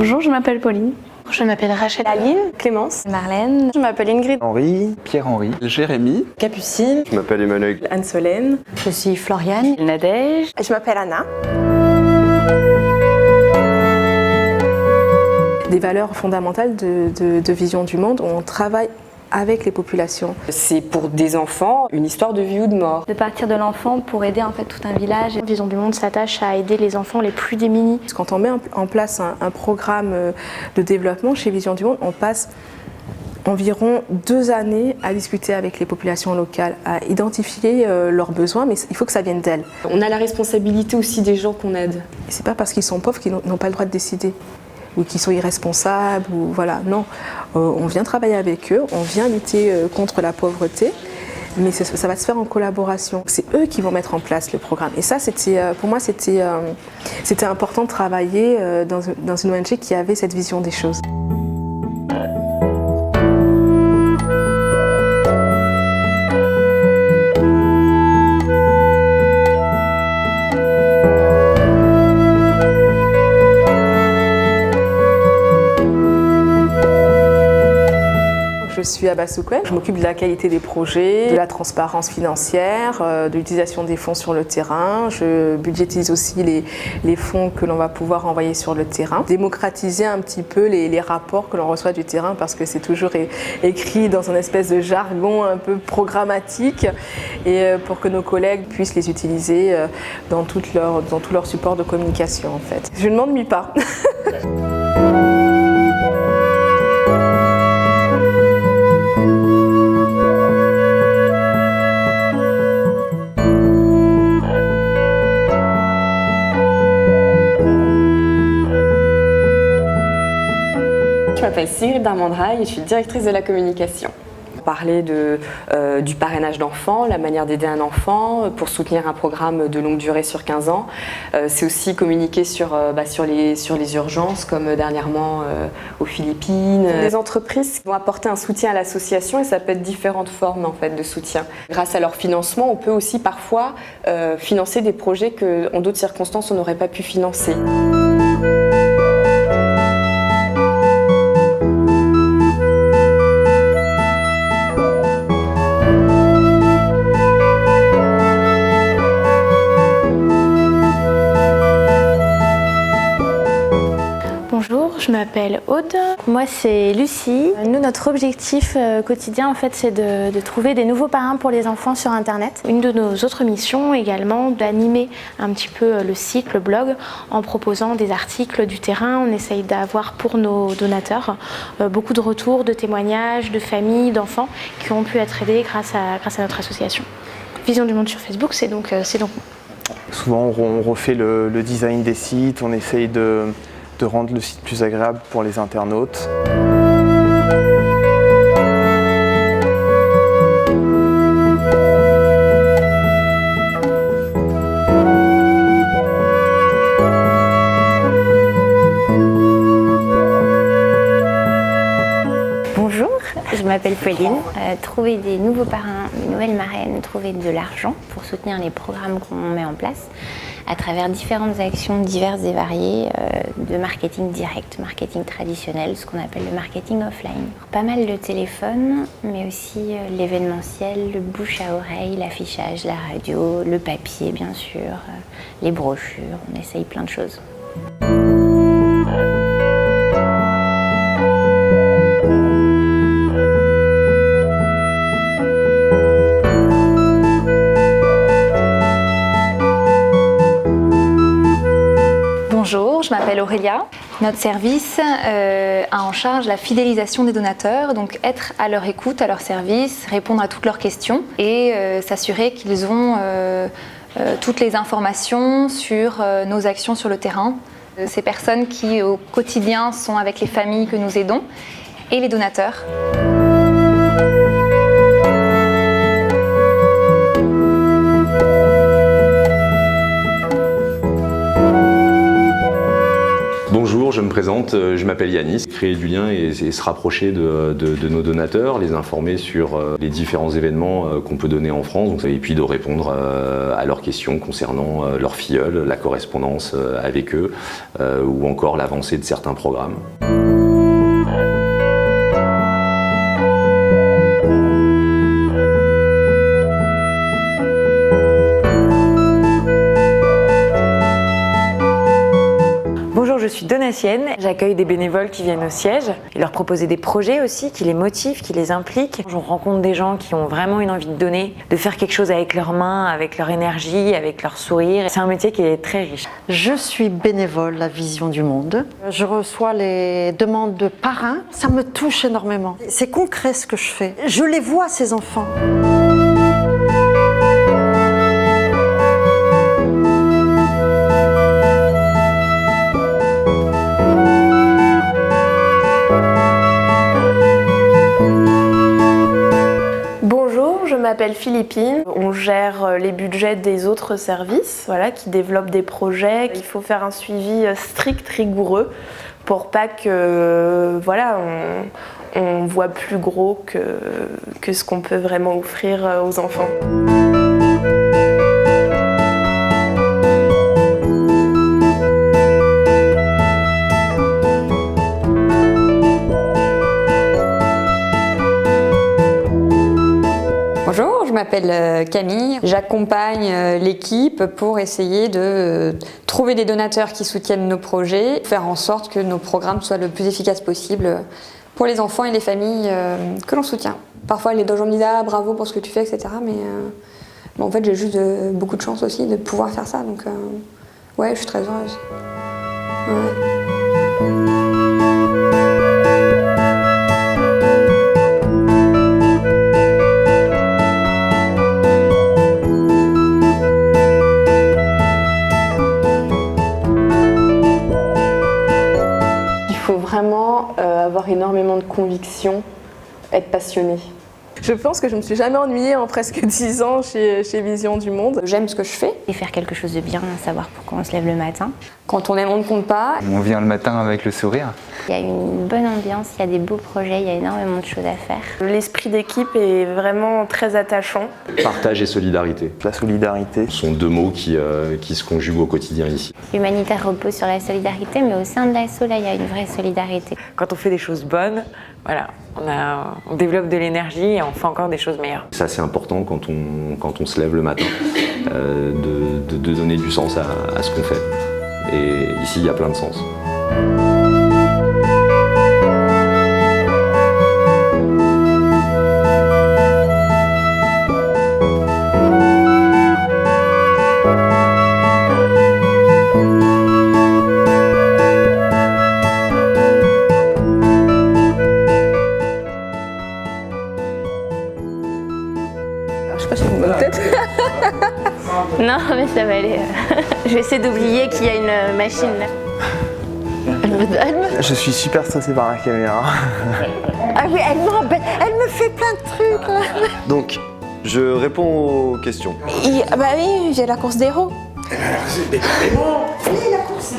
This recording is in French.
Bonjour, je m'appelle Pauline. Je m'appelle Rachel, Aline, Clémence, Marlène. Je m'appelle Ingrid, Henri, Pierre-Henri, Jérémy, Capucine. Je m'appelle Emmanuel, Anne-Solène. Je suis Floriane, Nadège. Je m'appelle Anna. Des valeurs fondamentales de vision du monde où on travaille avec les populations. C'est pour des enfants une histoire de vie ou de mort. De partir de l'enfant pour aider en fait tout un village. Vision du monde s'attache à aider les enfants les plus démunis. Quand on met en place un programme de développement chez Vision du monde, on passe environ 2 années à discuter avec les populations locales, à identifier leurs besoins, mais il faut que ça vienne d'elles. On a la responsabilité aussi des gens qu'on aide. C'est pas parce qu'ils sont pauvres qu'ils n'ont pas le droit de décider ou qu'ils sont irresponsables, ou voilà, non. On vient travailler avec eux, on vient lutter contre la pauvreté, mais ça va se faire en collaboration. C'est eux qui vont mettre en place le programme. Et ça, pour moi, c'était important de travailler dans une ONG qui avait cette vision des choses. Je suis à Bassouquet, je m'occupe de la qualité des projets, de la transparence financière, de l'utilisation des fonds sur le terrain. Je budgétise aussi les fonds que l'on va pouvoir envoyer sur le terrain. Démocratiser un petit peu les rapports que l'on reçoit du terrain parce que c'est toujours écrit dans un espèce de jargon un peu programmatique et pour que nos collègues puissent les utiliser dans tout leur support de communication en fait. Je ne m'ennuie pas. Je m'appelle Sigrid Darmandrail et je suis directrice de la communication. Parler du parrainage d'enfants, la manière d'aider un enfant pour soutenir un programme de longue durée sur 15 ans. C'est aussi communiquer sur les urgences comme dernièrement aux Philippines. Les entreprises vont apporter un soutien à l'association et ça peut être différentes formes en fait, de soutien. Grâce à leur financement, on peut aussi parfois financer des projets qu'en d'autres circonstances on n'aurait pas pu financer. Bonjour, je m'appelle Aude. Moi, c'est Lucie. Nous, notre objectif quotidien, en fait, c'est de trouver des nouveaux parrains pour les enfants sur Internet. Une de nos autres missions également, d'animer un petit peu le site, le blog, en proposant des articles du terrain. On essaye d'avoir pour nos donateurs beaucoup de retours, de témoignages, de familles, d'enfants qui ont pu être aidés grâce à notre association. Vision du monde sur Facebook, c'est donc moi. Souvent on refait le design des sites, on essaye de rendre le site plus agréable pour les internautes. Bonjour, je m'appelle Pauline. Trouver des nouveaux parrains, des nouvelles marraines, trouver de l'argent pour soutenir les programmes qu'on met en place à travers différentes actions diverses et variées de marketing direct, marketing traditionnel, ce qu'on appelle le marketing offline. Pas mal de téléphone, mais aussi l'événementiel, le bouche à oreille, l'affichage, la radio, le papier bien sûr, les brochures, on essaye plein de choses. Bonjour, je m'appelle Aurélia. Notre service a en charge la fidélisation des donateurs, donc être à leur écoute, à leur service, répondre à toutes leurs questions et s'assurer qu'ils ont toutes les informations sur nos actions sur le terrain. Ces personnes qui au quotidien sont avec les familles que nous aidons et les donateurs. Bonjour, je me présente, je m'appelle Yanis. Créer du lien et se rapprocher de nos donateurs, les informer sur les différents événements qu'on peut donner en France, et puis de répondre à leurs questions concernant leurs filleuls, la correspondance avec eux, ou encore l'avancée de certains programmes. Bonjour, je suis Donatienne. J'accueille des bénévoles qui viennent au siège et leur proposer des projets aussi qui les motivent, qui les impliquent. Je rencontre des gens qui ont vraiment une envie de donner, de faire quelque chose avec leurs mains, avec leur énergie, avec leur sourire. C'est un métier qui est très riche. Je suis bénévole à Vision du Monde. Je reçois les demandes de parrains. Ça me touche énormément. C'est concret ce que je fais. Je les vois, ces enfants. Je m'appelle Philippine. On gère les budgets des autres services qui développent des projets. Il faut faire un suivi strict, rigoureux pour pas que on voit plus gros que ce qu'on peut vraiment offrir aux enfants. Bonjour, je m'appelle Camille. J'accompagne l'équipe pour essayer de trouver des donateurs qui soutiennent nos projets, faire en sorte que nos programmes soient le plus efficaces possible pour les enfants et les familles que l'on soutient. Parfois les gens me disent « Ah, bravo pour ce que tu fais, etc. » Mais en fait, j'ai juste beaucoup de chance aussi de pouvoir faire ça. Donc ouais, je suis très heureuse. Ouais. Il faut vraiment avoir énormément de conviction, être passionné. Je pense que je ne me suis jamais ennuyée en presque 10 ans chez Vision du Monde. J'aime ce que je fais. Et faire quelque chose de bien, savoir pourquoi on se lève le matin. Quand on aime, on ne compte pas. On vient le matin avec le sourire. Il y a une bonne ambiance, il y a des beaux projets, il y a énormément de choses à faire. L'esprit d'équipe est vraiment très attachant. Partage et solidarité. La solidarité. Ce sont deux mots qui se conjuguent au quotidien ici. L'humanitaire repose sur la solidarité, mais au sein de l'asso, là, il y a une vraie solidarité. Quand on fait des choses bonnes, on développe de l'énergie et on fait encore des choses meilleures. Ça, c'est important quand on se lève le matin, de donner du sens à ce qu'on fait. Et ici, il y a plein de sens. Je sais pas si vous me tête. Non, mais ça va aller. Je vais essayer d'oublier qu'il y a une machine là. Je suis super stressée par la caméra. Ah oui, elle m'embête. Elle me fait plein de trucs là. Donc, je réponds aux questions. Bah oui, j'ai la course des héros. Oui, la course.